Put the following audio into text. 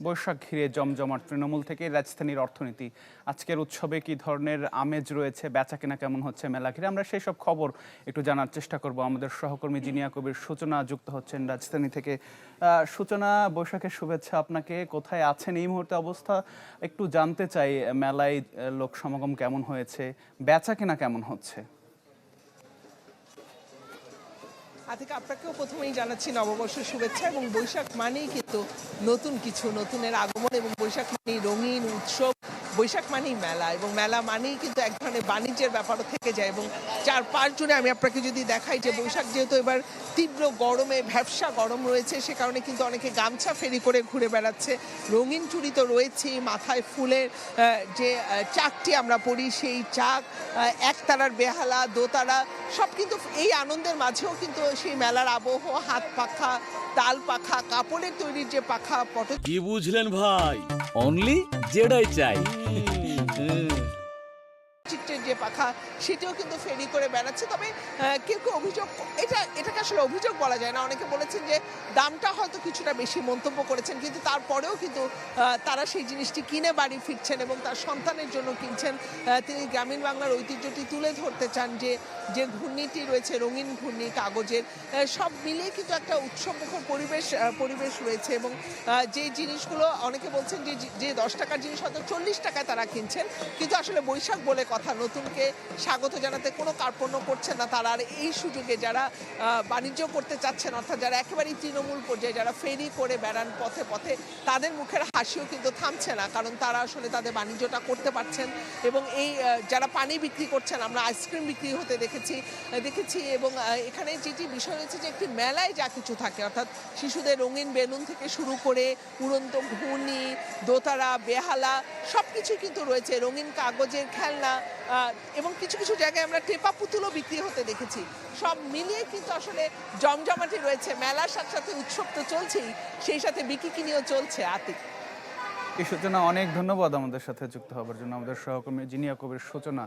বৈশাখ ঘিরে জমজমাট তৃণমূল থেকে রাজধানীর অর্থনীতি। আজকের উৎসবে কি ধরনের আমেজ রয়েছে, বেচাকেনা কেমন হচ্ছে মেলা ঘিরে, আমরা সেই সব খবর একটু জানার চেষ্টা করব। আমাদের সহকর্মী জিনিয়া কবির সূচনা যুক্ত হচ্ছেন রাজধানী থেকে। সূচনা, বৈশাখের শুভেচ্ছা আপনাকে। কোথায় আছেন এই মুহূর্তে, অবস্থা একটু জানতে চাই। মেলায় লোক সমাগম কেমন হয়েছে, বেচাকেনা কেমন হচ্ছে? আপনাকেও প্রথমেই জানাচ্ছি নববর্ষের শুভেচ্ছা। এবং বৈশাখ মানেই কিন্তু নতুন কিছু, নতুনের আগমন, এবং বৈশাখ মানেই রঙিন উৎসব, বৈশাখ মানেই মেলা, এবং মেলা মানেই কিন্তু এক ধরনের বাণিজ্যের ব্যাপারও থেকে যায়। এবং 4-5 জুনে আমি আপনাকে যদি দেখাই যে বৈশাখ যেহেতু এবার তীব্র গরমে ভ্যাপসা গরম রয়েছে, সে কারণে কিন্তু অনেকে গামছা ফেরি করে ঘুরে বেড়াচ্ছে। রঙিন চুড়ি তো রয়েছেই, মাথায় ফুলের যে চাকটি আমরা পরি সেই চাক, একতারার বেহালা, দোতারা, সব কিন্তু এই আনন্দের মাঝেও কিন্তু সেই মেলার আবহ, হাত পাখা, তাল পাখা, কাপড়ের তৈরির যে পাখা, কি বুঝলেন ভাই? অনলি যেটাই চাই। চিত্রের যে পাখা, সেটাও কিন্তু ফেরি করে বেড়াচ্ছে। তবে কেউ কেউ অভিযোগ, এটাকে আসলে অভিযোগ বলা যায় না, অনেকে বলেছেন যে দামটা হয়তো কিছুটা বেশি মন্তব্য করেছেন, কিন্তু তারপরেও কিন্তু তারা সেই জিনিসটি কিনে বাড়ি ফিরছেন এবং তার সন্তানের জন্য কিনছেন। তিনি গ্রামীণ বাংলার ঐতিহ্যটি তুলে ধরতে চান, যে ঘূর্ণিটি রয়েছে, রঙিন ঘূর্ণি, কাগজের, সব মিলিয়ে কিন্তু একটা উৎসবমুখর পরিবেশ রয়েছে। এবং যে জিনিসগুলো অনেকে বলছেন যে 10 টাকার জিনিস হয়তো 40 টাকায় তারা কিনছেন, কিন্তু আসলে বৈশাখ বলে কথা, নতুনকে স্বাগত জানাতে কোনো কার্পণ্য করছেন না তারা। আর এই সুযোগে যারা বাণিজ্য করতে চাচ্ছেন, অর্থাৎ যারা একেবারেই তৃণমূল পর্যায়ে, যারা ফেরি করে বেড়ান পথে পথে, তাদের মুখের হাসিও কিন্তু থামছে না, কারণ তারা আসলে তাদের বাণিজ্যটা করতে পারছেন। এবং এই যারা পানি বিক্রি করছেন, আমরা আইসক্রিম বিক্রি হতে দেখেছি। এবং এখানে যেটি বিষয় রয়েছে যে একটি মেলায় যা কিছু থাকে, অর্থাৎ শিশুদের রঙিন বেলুন থেকে শুরু করে উড়ন্ত ঘূর্ণি, দোতারা, বেহালা, সব কিছুই কিন্তু রয়েছে, রঙিন কাগজের খেলনা, এবং কিছু কিছু জায়গায় আমরা টেপা পুতুলও বিক্রি হতে দেখেছি। সব মিলিয়ে কিন্তু আসলে জমজমাটি রয়েছে। মেলার সাথে সাথে উৎসব তো চলছেই, সেই সাথে বিকিনিও চলছে। আতিক, এই সূচনা, অনেক ধন্যবাদ আমাদের সাথে যুক্ত হওয়ার জন্য। আমাদের সহকর্মী জিনিয়া কবির সূচনা।